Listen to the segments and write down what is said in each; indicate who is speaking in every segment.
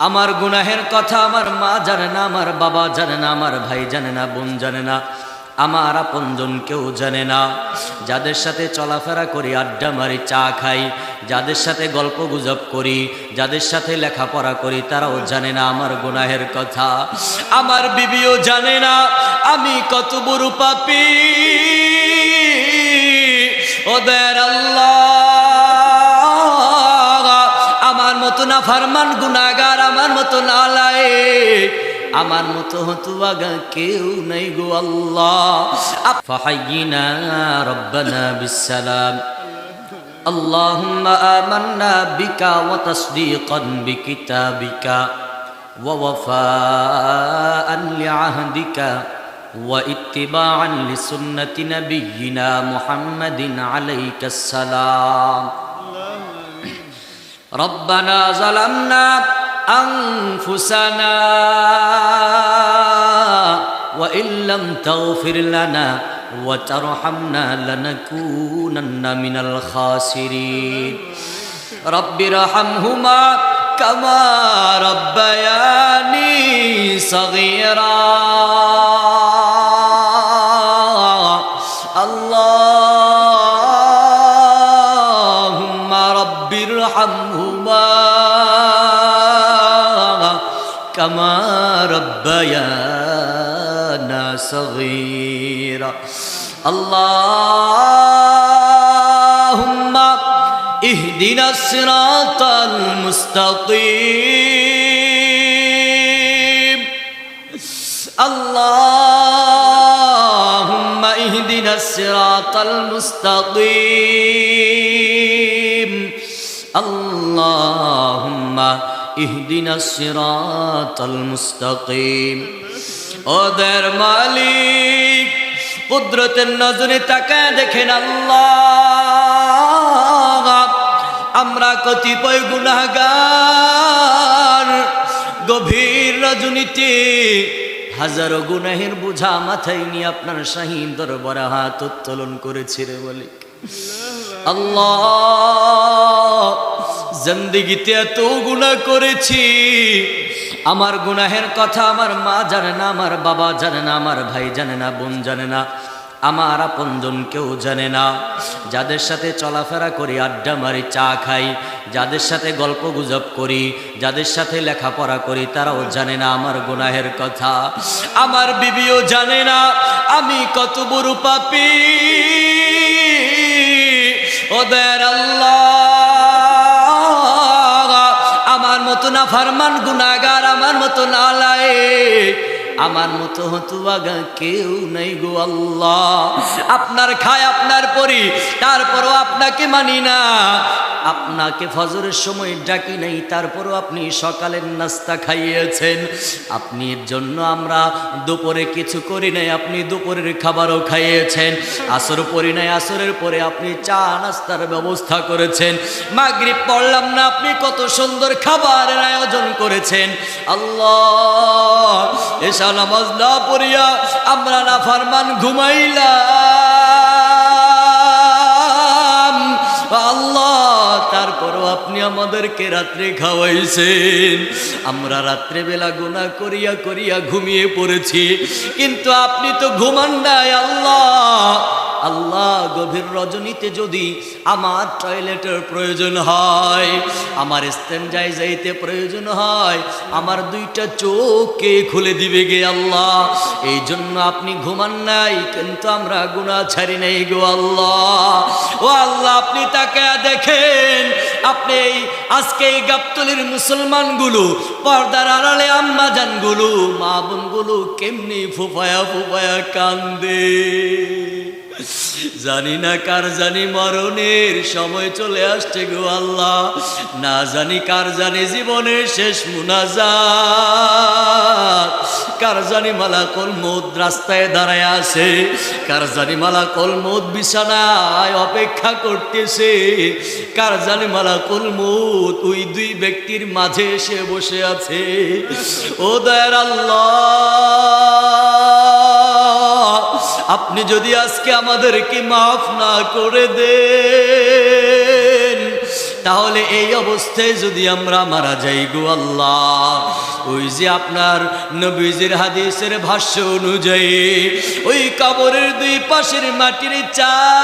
Speaker 1: আমার গুনাহের কথা আমার মা জানে না, আমার বাবা জানে না, আমার ভাই জানে না, বোন জানে না, আমার আপনজন কেউ জানে না। যাদের সাথে চলাফেরা করি, আড্ডা মারি, চা খাই, যাদের সাথে গল্প গুজব করি, যাদের সাথে লেখাপড়া করি, তারাও জানে না আমার গুনাহের কথা। আমার বিবিও জানে না আমি কত বড় পাপী। ওদের আল্লাহ, আমার মতো নাফরমান গুনাহগার, আমার মতো নালায়েক, আমার মতো হতভাগা কেউ নাই গো আল্লাহ। ফাহাইয়িনা রব্বানা বিসসালাম। আল্লাহুম্মা আমান্না বিকা ওয়া তাসদীকান বিকিতাবিকা ওয়া ওয়াফাআন লিআহদিকা ওয়া ইত্তিবাআন লিসুন্নতি নাবিয়্যিনা মুহাম্মাদিন আলাইহিস সালাম। রব্বানা যালামনা أنفسنا وإن لم تغفر لنا وترحمنا لنكونن من الخاسرين رب ارحمهما كما ربياني صغيرا اللهم رب ارحمهما كما ربيانا صغيرا اللهم اهدنا الصراط المستقيم اللهم اهدنا الصراط المستقيم اللهم اهدنا الصراط المستقيم ওদের মালিক কুদরতের নজরে তাকায় দেখেন আল্লাহ, আমরা কতিপয় গুনাহগার গভীর রজনীতে হাজারো গুনাহের বোঝা মাথায় নিয়ে আপনার শাহীন দরবারে হাত উত্তোলন করেছি রে মালিক। আল্লাহ, জিন্দেগিতে এত গুনাহ করেছি, আমার গুনাহের কথা আমার মা জানে না, আমার বাবা জানে না, আমার ভাই জানে না, বোন জানে না, আমার আপনজন কেউ জানে না। যাদের সাথে চলাফেরা করি, আড্ডা মারি, চা খাই, যাদের সাথে গল্প গুজব করি, যাদের সাথে লেখাপড়া করি, তারাও জানে না আমার গুনাহের কথা। আমার বিবিও জানে না আমি কত বড় পাপী। ওদের আল্লাহ, আমার মতো নাফরমান গুনাহগার, আমার মতো নালায়েক, আমার মতো হতভাগা কেউ নাই গো আল্লাহ। আপনার খায়, আপনার পরি, তারপরও আপনাকে মানি না। আপনাকে ফজরের সময় ডাকি নাই, তারপরও আপনি সকালের নাস্তা খাইয়েছেন। আপনি এর জন্য আমরা দুপুরে কিছু করি নাই, আপনি দুপুরের খাবারও খাইয়েছেন। আসর পড়ি নাই, আসরের পরে আপনি চা নাস্তার ব্যবস্থা করেছেন। মাগরিব পড়লাম না, আপনি কত সুন্দর খাবারের আয়োজন করেছেন। আল্লাহ, এসা নামাজ না পড়িয়া আমরা নাফরমান ঘুমাইলাম আল্লাহ, তারপরও আপনি আমাদেরকে রাত্রে খাওয়াইছেন। আমরা রাত্রে বেলা গুনাহ করিয়া করিয়া ঘুমিয়ে পড়েছি, কিন্তু আপনি তো ঘুমান নাই আল্লাহ। আল্লাহ, গভীর রজনীতে যদি আমার টয়লেটের প্রয়োজন হয়, আমার ইস্তেঞ্জায় যাইতে প্রয়োজন হয়, আমার দুইটা চোখকে খুলে দিবে গে আল্লাহ। এই জন্য আপনি ঘুমান নাই, কিন্তু আমরা গুনাহ ছাড়ি নাই গো আল্লাহ। ও আল্লাহ, আপনি তাকে দেখেন, আপনি আজকে এই গাবতলীর মুসলমানগুলো, পর্দার আড়ালে আম্মা জানগুলো, মা বোনগুলো কেমনি ফুফায়া ফুফায়া কান্দে। জানি না কার জানি মরণের সময় চলে আসছে গো আল্লাহ, না জানি কার জানি জীবনের শেষ মুনাজাত, কার জানি মালাকুল মউত রাস্তায় দাঁড়ায় আছে, কার জানি মালাকুল মউত বিছানায় অপেক্ষা করতেছে, কার জানি মালাকুল মউত ওই দুই ব্যক্তির মাঝে এসে বসে আছে। ও দয়ার আল্লাহ, আপনি যদি আজকে আমাদেরকে মাফ না করে দেন, তাহলে এই অবস্থায় যদি আমরা মারা যাই গো আল্লাহ, ওই যে আপনার নবীজির হাদিসের ভাষ্য অনুযায়ী ওই কবরের দুই পাশের মাটির চাপ,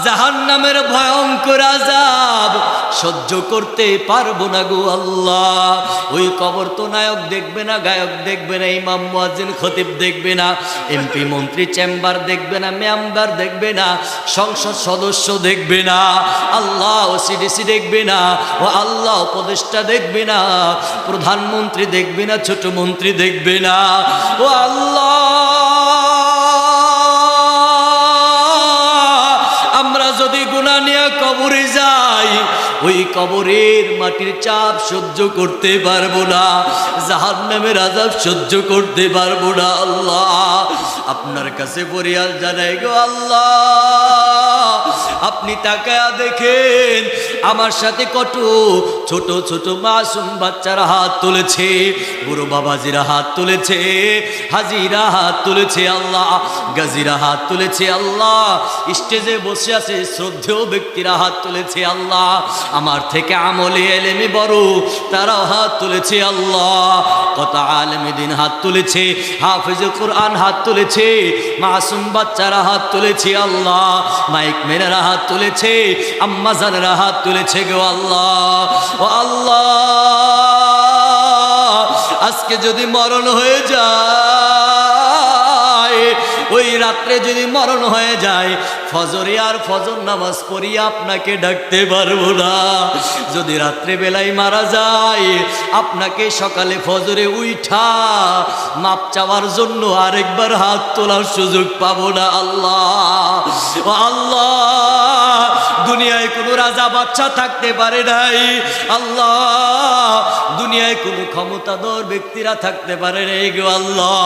Speaker 1: জাহান্নামের ভয়ঙ্কর আযাব সহ্য করতে পারবো না গো আল্লাহ। ওই কবর তো নায়ক দেখবে না, গায়ক দেখবে না, ইমাম মুয়াজ্জিন খতিব দেখবে না, এমপি মন্ত্রী চেম্বার দেখবে না, মেম্বার দেখবে না, সংসদ সদস্য দেখবে না, আল্লাহ সিডিসি দেখবে না, ও আল্লাহ উপদেষ্টা দেখবে না, প্রধানমন্ত্রী দেখবে না, ছোট মন্ত্রী দেখবে না, ও আল্লাহ আমরা যদি গুনাহ নিয়ে কবরে যাই, ওই কবরের মাটির চাপ সহ্য করতে পারবো না, জাহান্নামের আযাব সহ্য করতে পারবো না। আল্লাহ আপনার কাছে ফরিয়াদ জানাই গো আল্লাহ, আপনি তাকায়া দেখেন আমার সাথে কত ছোট ছোট মাসুম বাচ্চারা হাত তুলেছে, বুড়ো বাবাজিরা হাত তুলেছে, হাজিরা হাত তুলেছে, আল্লাহ গাজীরা হাত তুলেছে, আল্লাহ স্টেজে বসে আছে শ্রদ্ধেয় ব্যক্তিরা হাত তুলেছে, আল্লাহ আমার থেকে আমলে এলেমে বড় তারাও হাত তুলেছে, আল্লাহ কত আলেমে দিন হাত তুলেছে, হাফেজে কোরআন হাত তুলেছে, মাসুম বাচ্চারা হাত তুলেছে, আল্লাহ মাইক মেনেরা হাত তুলেছে, আম্মা জানেরা হাত তুলেছে গো আল্লাহ। ও আল্লাহ আজকে যদি মরণ হয়ে যায়, ওই রাত্রে যদি মরণ হয়ে যায়, ফজরে আর ফজর নামাজ পড়িয়া আপনাকে ডাকতে পারবো না। যদি রাত্রে বেলায় মারা যায়, আপনাকে সকালে ফজরে উঠা মাপ চাওয়ার জন্য আরেকবার হাত তোলার সুযোগ পাবো না। আল্লাহ ও আল্লাহ দুনিয়ায় কোনো রাজা বাচ্চা থাকতে পারে নাই, আল্লাহ দুনিয়ায় কোনো ক্ষমতাধর ব্যক্তিরা থাকতে পারে নাই গো আল্লাহ।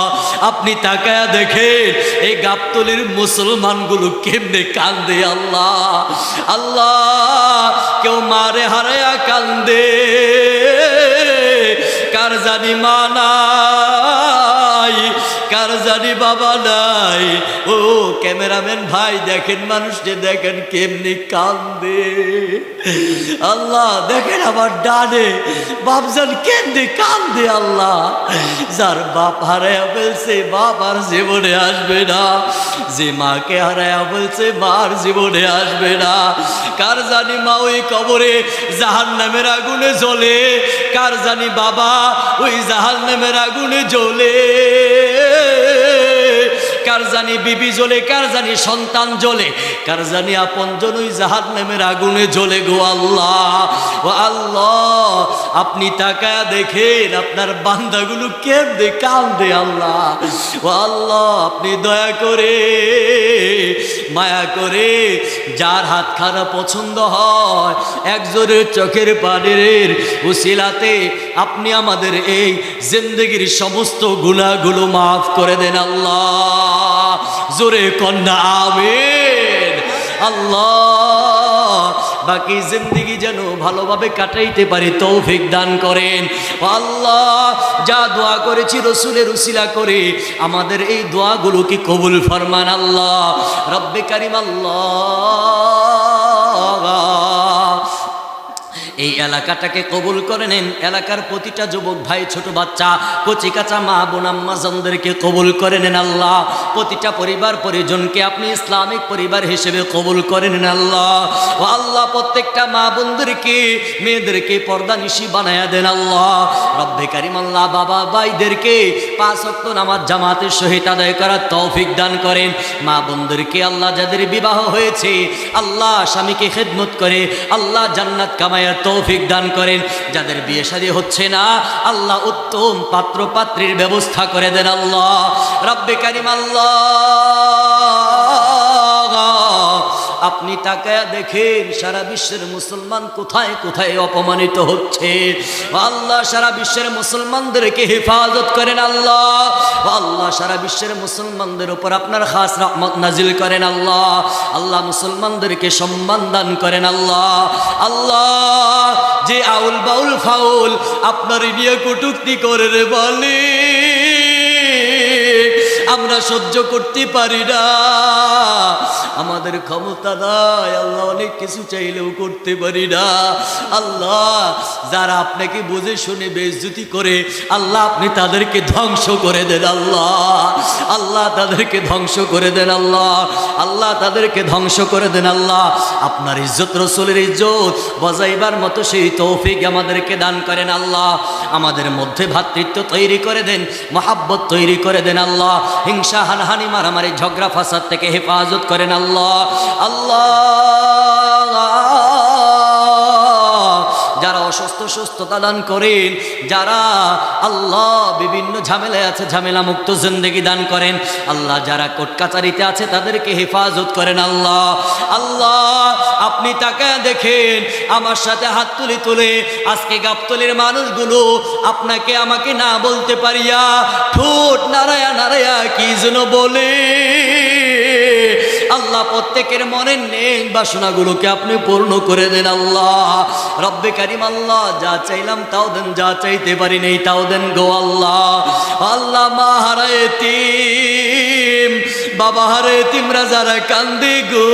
Speaker 1: আপনি তাকায়া দেখেন এই গাবতলীর মুসলমানগুলো কেমনে কান্দে, আল্লাহ আল্লাহ কেউ মারে হারায়া কান্দে, কার জানি মা নাই, কার জানি বাবা নাই। ও ক্যামেরাম্যান ভাই দেখেন মানুষকে, দেখেন কেমনি কান্দে, আল্লাহ দেখেন আমার ডানে বাপজান কেমনি কান্দে, আল্লাহ যার বাপ হারায়া ফেলছে বাপ আর জীবনে আসবে না, যে মাকে হারায়া ফেলছে মার জীবনে আসবে না। কার জানি মা ওই কবরে জাহান্নামের আগুনে জ্বলে, কার জানি বাবা ওই জাহান্নামের আগুনে জ্বলে, কার জানি বিবি জ্বলে, কার জানি সন্তান জ্বলে, কার জানি আপনজন ওই জাহান্নামের আগুনে জ্বলে গো আল্লাহ। ও আল্লাহ আপনি তাকায়া দেখেন আপনার বান্দাগুলো কেমনে কান্দে, আল্লাহ ও আল্লাহ আপনি দয়া করে মায়া করে যার হাতখানা পছন্দ হয় একজনের চোখের পানির উসিলাতে আপনি আমাদের এই জিন্দেগির সমস্ত গুনাহগুলো মাফ করে দেন আল্লাহ। জোরে কন্যা আমিন। আল্লাহ বাকি জিন্দেগি যেন ভালোভাবে কাটাইতে পারি তৌফিক দান করেন আল্লাহ। যা দোয়া করেছি রসুলের উসিলা করে আমাদের এই দোয়াগুলোকে কবুল ফরমান আল্লাহ। রব্বে কারিম আল্লাহ এই এলাকাটাকে কবুল করে নেন। এলাকার প্রতিটা যুবক ভাই, ছোট বাচ্চা, কচি কাঁচা মা বোন আম্মাজানদেরকে কবুল করে নেন আল্লাহ। প্রতিটা পরিবার পরিজনকে আপনি ইসলামিক পরিবার হিসেবে কবুল করে নেন আল্লাহ। ও আল্লাহ প্রত্যেকটা মা বোনদেরকে মেয়েদেরকে পর্দানিশী বানায়া দেন আল্লাহ। রব্বে কারিম আল্লাহ বাবা ভাইদেরকে 5 ওয়াক্ত নামাজ জামাতের সহিত আদায় করার তৌফিক দান করেন। মা বোনদেরকে আল্লাহ যাদের বিবাহ হয়েছে আল্লাহ স্বামীকে খেদমত করে আল্লাহ জান্নাত কামায়া তৌফিক দান করেন। যাদের বিয়ে শাদী হচ্ছে না আল্লাহ উত্তম পাত্র পাত্রীর ব্যবস্থা করে দেন আল্লাহ। রব্বে কারিম আল্লাহ আপনি তাকায়া দেখেন সারা বিশ্বের মুসলমান কোথায় কোথায় অপমানিত হচ্ছে আল্লাহ। সারা বিশ্বের মুসলমানদেরকে হেফাজত করেন আল্লাহ। আল্লাহ সারা বিশ্বের মুসলমানদের উপর আপনার খাস রহমত নাজিল করেন আল্লাহ। আল্লাহ মুসলমানদেরকে সম্মান দান করেন আল্লাহ। আল্লাহ যে আউল বাউল ফাউল আপনার নিয়ে কটূক্তি করে রে বলে আমরা সহ্য করতে পারি না, আমাদের ক্ষমতা নাই আল্লাহ, অনেক কিছু চাইলেও করতে পারি না আল্লাহ। যারা আপনাকে বুঝে শুনে বেইজ্জতি করে আল্লাহ, আপনি তাদেরকে ধ্বংস করে দেন আল্লাহ, আল্লাহ তাদেরকে ধ্বংস করে দেন আল্লাহ, আল্লাহ তাদেরকে ধ্বংস করে দেন আল্লাহ। আপনার ইজ্জত, রসুলের ইজ্জত বজাইবার মতো সেই তৌফিক আমাদেরকে দান করেন আল্লাহ। আমাদের মধ্যে ভ্রাতৃত্ব তৈরি করে দেন, মহাব্বত তৈরি করে দেন আল্লাহ। হিংসা, হানাহানি, মারামারি, ঝগড়া ফাসাদ থেকে হেফাজত করেন আল্লাহ। আল্লাহ যারা অসুস্থ সুস্থতা দান করেন, যারা আল্লাহ বিভিন্ন ঝামেলায় আছে ঝামেলা মুক্ত জিন্দেগি দান করেন আল্লাহ। যারা কোর্ট কাচারিতে আছে তাদেরকে হেফাজত করেন আল্লাহ। আল্লাহ আপনি তাকে দেখেন, আমার সাথে হাত তুলে তুলে আজকে গাবতলীর মানুষগুলো আপনাকে আমাকে না বলতে পারিয়া ঠোঁট নাড়ায়া নাড়ায়া কি যেন বলে আল্লাহ, প্রত্যেকের মনের নেক বাসনাগুলোকে আপনি পূর্ণ করে দেন আল্লাহ। রব্বে কারিম আল্লাহ, যা চাইলাম তাও দেন, যা চাইতে পারি নেই তাও দেন গো আল্লাহ। আল্লাহ মা হারা এতিম, বাবা হারা এতিমরা যারা কান্দে গো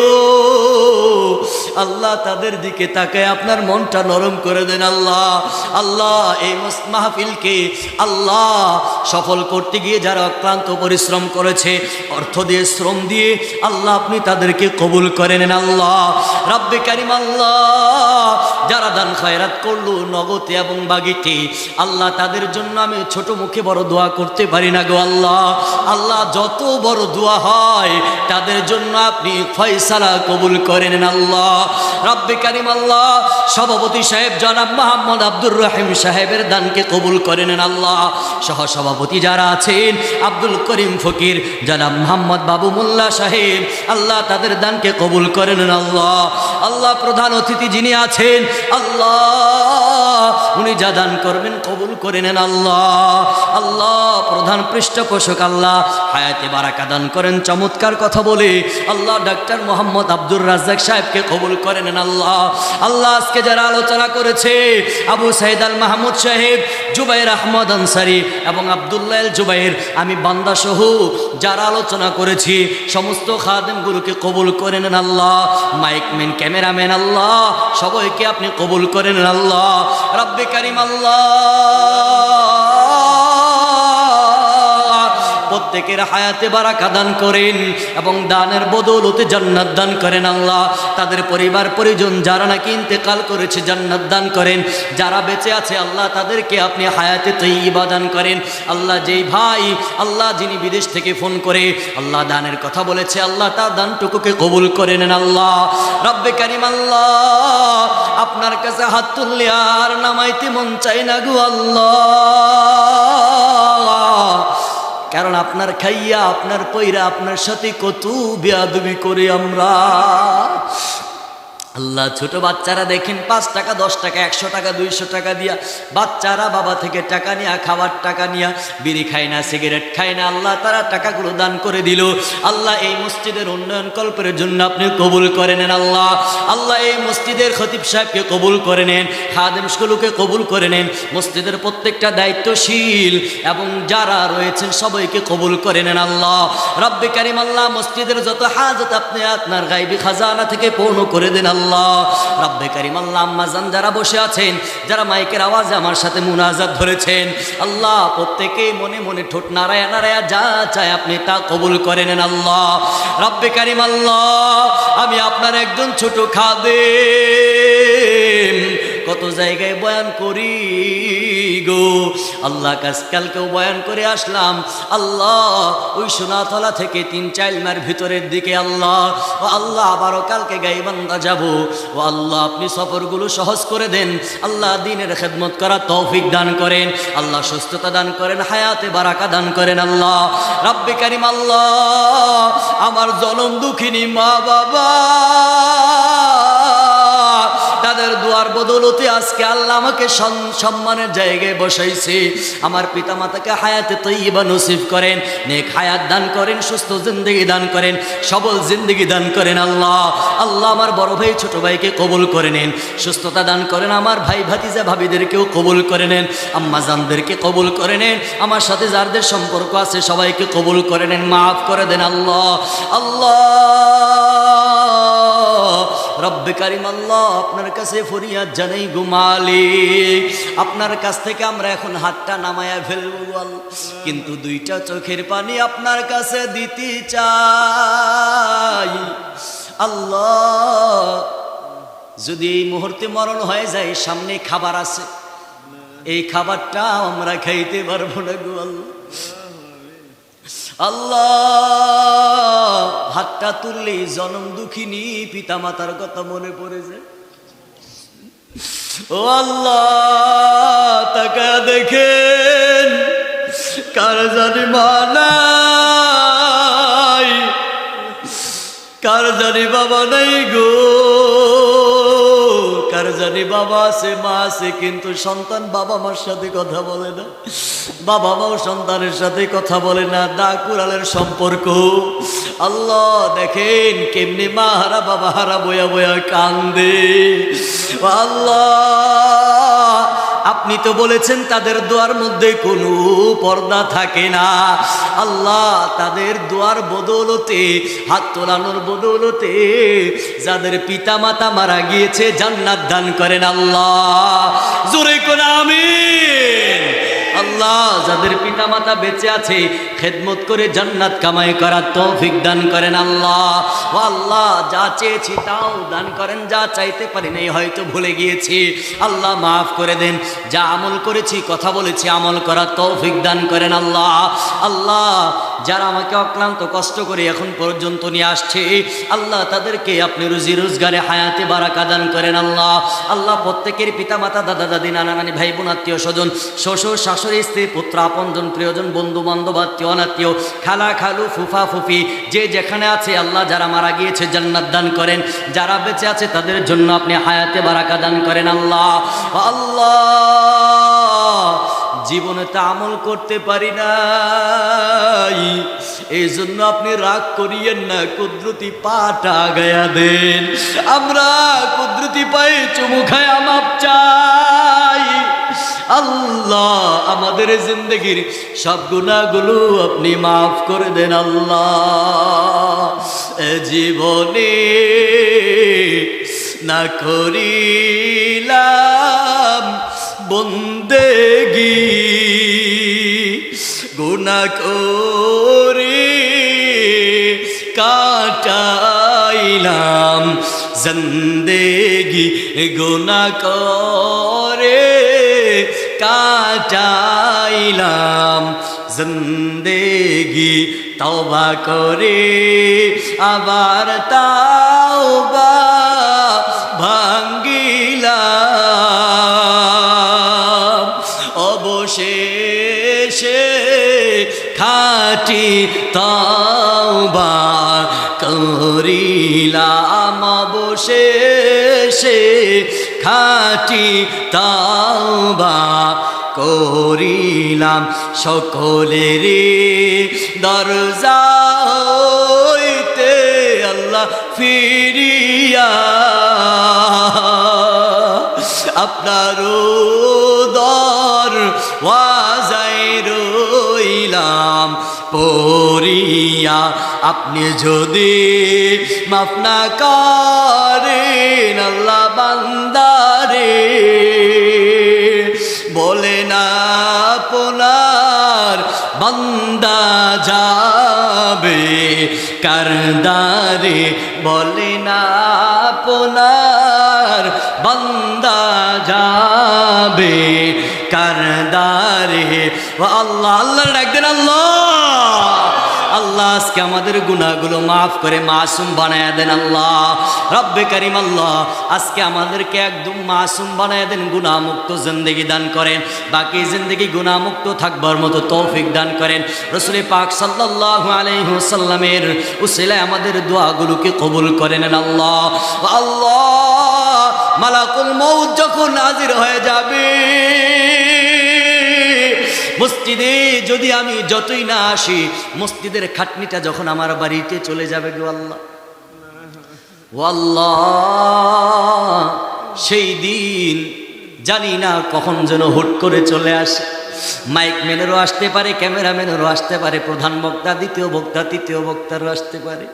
Speaker 1: আল্লাহ, তাদের দিকে তাকায় আপনার মনটা নরম করে দেন আল্লাহ। আল্লাহ এই মাহফিলকে আল্লাহ সফল করতে গিয়ে যারা অক্লান্ত পরিশ্রম করেছে, অর্থ দিয়ে শ্রম দিয়ে আল্লাহ আপনি তাদেরকে কবুল করে নেন আল্লাহ। রব্বে কারিম আল্লাহ, যারা দান খয়রাত করলো নগদে এবং বাগিতে আল্লাহ, তাদের জন্য আমি ছোট মুখে বড় দোয়া করতে পারি না গো আল্লাহ। আল্লাহ যত বড় দোয়া হয় তাদের জন্য আপনি ফয়সালা কবুল করে নেন আল্লাহ। রব্বে কারিম আল্লাহ, সভাপতি সাহেব জনাব মোহাম্মদ আব্দুর রহিম সাহেবের দানকে কবুল করে নেন আল্লাহ। সহ সভাপতি যারা আছেন আব্দুল করিম ফকির, জনাব মোহাম্মদ বাবু মোল্লা সাহেব আল্লাহ, তাদের দানকে কবুল করে নেন আল্লাহ। আল্লাহ প্রধান অতিথি যিনি আছেন আল্লাহ, উনি যা দান করবেন কবুল করে নেন আল্লাহ। আল্লাহ প্রধান পৃষ্ঠপোষক আল্লাহ, হায়াতে বারাকা দান করেন চমৎকার কথা বলে আল্লাহ। ডাক্তার মোহাম্মদ আব্দুর রাজ্জাক সাহেবকে কবুল করে নেন আল্লাহ। আল্লাহ আজকে যারা আলোচনা করেছে আবু সাইদ আল মাহমুদ সাহেব, জুবাইর আহমদ আনসারি এবং আব্দুল্লাহ আল জুবাইর, আমি বান্দা সহ যারা আলোচনা করেছি সমস্ত খাদেমগুলোকে কবুল করে নেন আল্লাহ। মাইকম্যান, ক্যামেরাম্যান আল্লাহ, সবাইকে আপনি কবুল করে নেন আল্লাহ। রব্বে কারিম আল্লাহ, প্রত্যেকের হায়াতে বারাকা দান করেন এবং দানের বদৌলতে জান্নাত দান করেন আল্লাহ। তাদের পরিবার পরিজন যারা নাকি ইন্তেকাল করেছে জান্নাত দান করেন, যারা বেঁচে আছে আল্লাহ তাদেরকে আপনি হায়াতে তৈয়বা দান করেন আল্লাহ। যেই ভাই আল্লাহ যিনি বিদেশ থেকে ফোন করে আল্লাহ দানের কথা বলেছে আল্লাহ, তার দানটুকুকে কবুল করে নেন আল্লাহ। রব্বে কারিম আল্লাহ, আপনার কাছে হাত তুললে আর নামাইতে মন চাই না গো আল্লাহ, কারণ আপনার খাইয়া আপনার পয়রা আপনার সাথে কত বেয়াদবি করে আমরা আল্লাহ। ছোট বাচ্চারা দেখেন 5 টাকা 10 টাকা 100 টাকা 200 টাকা দিয়া বাচ্চারা বাবা থেকে টাকা নিয়ে খাবার টাকা নিয়ে বিড়ি খায় না, সিগারেট খায় না আল্লাহ, তারা টাকাগুলো দান করে দিল আল্লাহ। এই মসজিদের উন্নয়ন কল্পের জন্য আপনি কবুল করে নেন আল্লাহ। আল্লাহ এই মসজিদের খতিব সাহেবকে কবুল করে নেন, খাদেমগুলোকে কবুল করে নেন, মসজিদের প্রত্যেকটা দায়িত্বশীল এবং যারা রয়েছেন সবাইকে কবুল করে নেন আল্লাহ। রব্বে কারিম আল্লাহ, মসজিদের যত হাজত আপনি আপনার গায়বী খাজানা থেকে পূর্ণ করে দেন আল্লাহ। রব্বে কারিম আল্লাহ, আম্মাজান যারা বসে আছেন, যারা মাইকের আওয়াজে আমার সাথে মুনাজাত ধরেছেন আল্লাহ, প্রত্যেকেই মনে মনে ঠোঁট নাড়ায়া নাড়ায়া যা চায় আপনি তা কবুল করে নেন আল্লাহ। রব্বে কারিম আল্লাহ, আমি আপনার একজন ছোট খাদেম, কত জায়গায় বয়ান করি গো আল্লাহ, কালকেও বয়ান করে আসলাম আল্লাহ ওই সোনাতলা থেকে 3-4 মাইল ভিতরের দিকে আল্লাহ। ও আল্লাহ আবারও কালকে গাইবান্ধা যাব, ও আল্লাহ আপনি সফরগুলো সহজ করে দেন আল্লাহ, দিনের খেদমত করা তৌফিক দান করেন আল্লাহ, সুস্থতা দান করেন, হায়াতে বারাকা দান করেন আল্লাহ। রব্বে কারিম আল্লাহ, আমার জনম দুঃখিনী মা বাবা, তাদের তাদের দুয়ার বদৌলতে আজকে আল্লাহ আমাকে সম্মানের জায়গায় বসাইছে। আমার পিতামাতাকে হায়াতে তৈয়বা নসিব করেন, নেক হায়াত দান করেন, সুস্থ জিন্দেগি দান করেন, সবল জিন্দেগি দান করেন। আল্লাহ আল্লাহ আমার বড় ভাই ছোট ভাইকে কবুল করে নেন, সুস্থতা দান করেন। আমার ভাই ভাতিজা ভাবিদেরকেও কবুল করে নেন, আম্মা জানদেরকে কবুল করে নেন। আমার সাথে যাদের সম্পর্ক আছে সবাইকে কবুল করে নেন, মাফ করে দেন। আল্লাহ আল্লাহ রব্বে কারিম আল্লাহ আপনার কাছে ফরিয়াদ জানাই গো মালিক, আপনার কাছ থেকে আমরা এখন হাতটা নামায়া ফেলবো আল্লাহ, কিন্তু দুইটা চোখের পানি আপনার কাছে দিতে চাই। আল্লাহ যদি এই মুহূর্তে মরণ হয়ে যায়, সামনে খাবার আছে, এই খাবারটা আমরা খাইতে পারবো না গো আল্লাহ। আল্লাহ হাতটা তুললেই জনম দুঃখিনী পিতা মাতার কথা মনে পড়ে যায়। ও আল্লাহ তাকা দেখেন, কার জানি মা নাই, কার জানি বাবা নাই গো, কার জানি বাবা আছে মা আছে, কিন্তু সন্তান বাবা মার সাথে কথা বলে না, বাবা মাও সন্তানের সাথে কথা বলে না, দাগ কুড়ালের সম্পর্ক। আল্লাহ দেখেন কেমনি মা হারা বাবা হারা বয়া বয়া কান্দে। আল্লাহ আপনি তো বলেছেন তাদের দোয়ার মধ্যে কোনো পর্দা থাকে না। আল্লাহ তাদের দোয়ার বদৌলতে, হাত তোলানোর বদৌলতে যাদের পিতা মাতা মারা গিয়েছে জান্নাত দান করেন আল্লাহ, জোরে কোন আমিন। আল্লাহ যাদের পিতা মাতা বেঁচে আছে খেদমত করে জান্নাত কামাই করার তৌফিক দান করেন আল্লাহ। ও আল্লাহ যা চেয়েছি তাও দান করেন, যা চাইতে পারি নাই হয়তো ভুলে গিয়েছি আল্লাহ মাফ করে দেন। যা আমল করেছি কথা বলেছি আমল করার তৌফিক দান করেন আল্লাহ। আল্লাহ যারা আমাকে অক্লান্ত কষ্ট করে এখন পর্যন্ত নিয়ে আসছে আল্লাহ তাদেরকে আপনি রুজি রোজগারে হায়াতে বারাকা দান করেন আল্লাহ। আল্লাহ প্রত্যেকের পিতা মাতা দাদা দাদি নানা নানি ভাই বোন আত্মীয় স্বজন শ্বশুর শাশুড়ি স্ত্রী পুত্র আপনজন প্রিয়জন বন্ধু বান্ধব আত্মীয় অনাত্মীয় খালা খালু ফুফা ফুফি যে যেখানে আছে আল্লাহ যারা মারা গিয়েছে জান্নাত দান করেন, যারা বেঁচে আছে তাদের জন্য আপনি হায়াতে বারাকা দান করেন আল্লাহ। আল্লাহ জীবনে তা আমল করতে পারি নাই, এই জন্য আপনি রাগ করিয়েন না, কুদরতি পাটা গায়া দেন, আমরা কুদরতি পায়ে চুমু খায় মাপ চাই। আল্লাহ আমাদের জিন্দগির সব গুনাহগুলো আপনি মাফ করে দেন আল্লাহ। জীবনে না করিলাম বন্দেগি, গুনাহ করে কাটাইলাম জিন্দেগি, গুনাহ করে কাটাইলাম জিন্দেগি, তওবা করে আবার তাওবা ভাঙ্গিলাম, অবশেষে খাঁটি তওবা করিলাম, অবশেষে খাঁটি তওবা করিলাম। সকলেরই দরজা হইতে আল্লাহ ফিরিয়া আপনার দরওয়াজায় রইলাম পড়িয়া। আপনি যদি মাফ না করেন আল্লাহ বান্দারে, বলে না আপনার বান্দা যাবে কারদারে, বলে না আপনার বান্দা যাবে কারদারে। আল্লাহ আল্লাহ ডাক দেন আল্লাহ। আল্লাহ আজকে আমাদের গুনাহগুলো মাফ করে মাসুম বানায় দেন আল্লাহ। রব্বে কারিম আল্লাহ আজকে আমাদেরকে একদম মাসুম বানায় দেন, গুনাহমুক্ত জিন্দেগি দান করেন, বাকি জিন্দেগি গুনাহমুক্ত থাকবার মতো তৌফিক দান করেন। রাসূল পাক সাল্লাল্লাহু আলাইহি ওয়াসাল্লামের উসিলায় আমাদের দোয়াগুলোকে কবুল করে নেন আল্লাহ। আল্লাহ মালাকুল মউত যখন হাজির হয়ে যাবে, মসজিদে যদি আমি যতই না আসি, মসজিদের খাটনিটা যখন আমার বাড়িতে চলে যাবে গো আল্লাহ, ও আল্লাহ, সেই দিন জানি না কখন যেন হুট করে চলে আসে। মাইক ম্যানেরও আসতে পারে, ক্যামেরাম্যানেরও আসতে পারে, প্রধান বক্তা, দ্বিতীয় বক্তা, তৃতীয় বক্তারও আসতে পারে,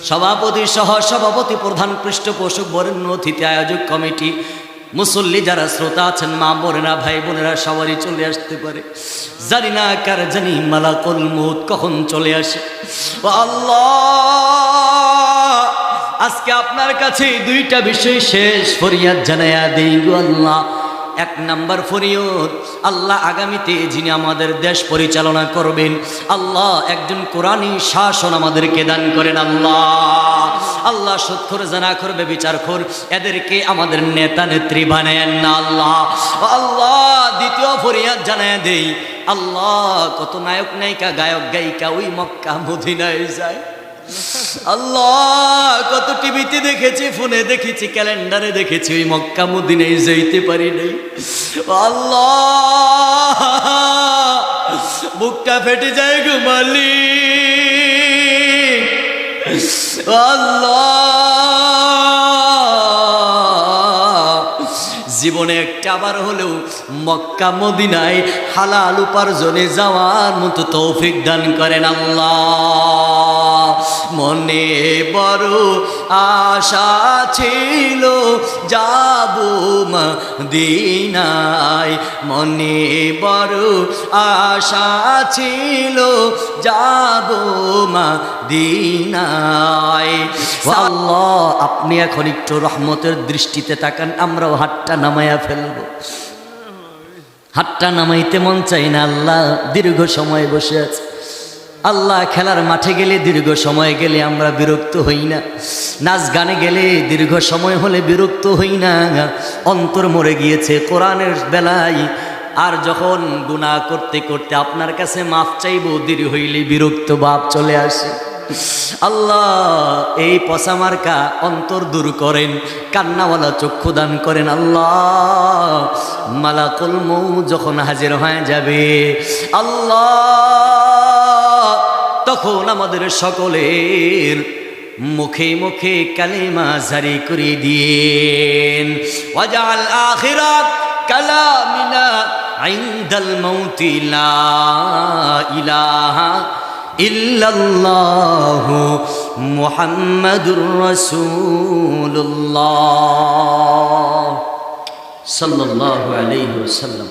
Speaker 1: সভাপতি, সহ সভাপতি, প্রধান পৃষ্ঠপোষক, বরেণ্য অতিথি, আয়োজক কমিটি, মুসল্লি যারা শ্রোতা আছেন, মা বোনেরা, ভাই বোনেরা, সবারই চলে আসতে পারে। জানি না কার জানি মালাকুল মউত কখন চলে আসে। ও আল্লাহ, আজকে আপনার কাছে দুইটা বিষয় শেষ ফরিয়াদ জানাইয়া দেই গো আল্লাহ। এক নাম্বার ফরিয়াদ, আল্লাহ আগামীতে যিনি আমাদের দেশ পরিচালনা করবেন, আল্লাহ একজন কোরআনী শাসন আমাদেরকে দান করেন আল্লাহ। আল্লাহ সুদখোর, জানাখোর, ব্যভিচারখোর এদেরকে আমাদের নেতা নেত্রী বানায়েন না আল্লাহ। আল্লাহ দ্বিতীয় ফরিয়াদ জানাইয়া দেই, আল্লাহ কত নায়ক নায়িকা, গায়ক গায়িকা ওই মক্কা মদিনায় যায় আল্লাহ, কত টিভিতে দেখেছি, ফোনে দেখেছি, ক্যালেন্ডারে দেখেছি, ওই মক্কা মদিনায় যাইতে পারি নাই আল্লাহ, বুকটা ফেটে যায় গো মালিক আল্লাহ। জীবনে একটা আবার হলেও মক্কা মদিনায় হালাল উপার্জনে যাওয়ার মতো তৌফিক দান করেন আল্লাহ। মনে বড় আশা ছিল যাব মদিনায়, মনে বড় আশা ছিল যাব মদিনায়। আল্লাহ আপনি এখন একটু রহমতের দৃষ্টিতে তাকান, আমরাও হাতটা নামাইয়া ফেলবো। হাতটা নামাইতে মন চাই না আল্লাহ, দীর্ঘ সময় বসে আছে আল্লাহ। খেলার মাঠে গেলে দীর্ঘ সময় গেলে আমরা বিরক্ত হই না, নাচ গানে গেলে দীর্ঘ সময় হলে বিরক্ত হই না, অন্তর মরে গিয়েছে কোরআনের বেলায়। আর যখন গুনাহ করতে করতে আপনার কাছে মাফ চাইবো, দেরি হইলে বিরক্ত ভাব চলে আসে। আল্লাহ এই পচা মার্কা অন্তর দূর করেন, কান্নাওয়ালা চক্ষু দান করেন আল্লাহ। মালাকুল মউত যখন হাজির হয়ে যাবে আল্লাহ, তখন আমাদের সকলের মুখে মুখে কালিমা জারি করে দিন। ওয়াজআল আখিরাত কালামিনা ইনদাল মাউতি লা ইলাহা ইল্লাল্লাহু মুহাম্মাদুর রাসূলুল্লাহ সাল্লাল্লাহু আলাইহি ওয়াসাল্লাম।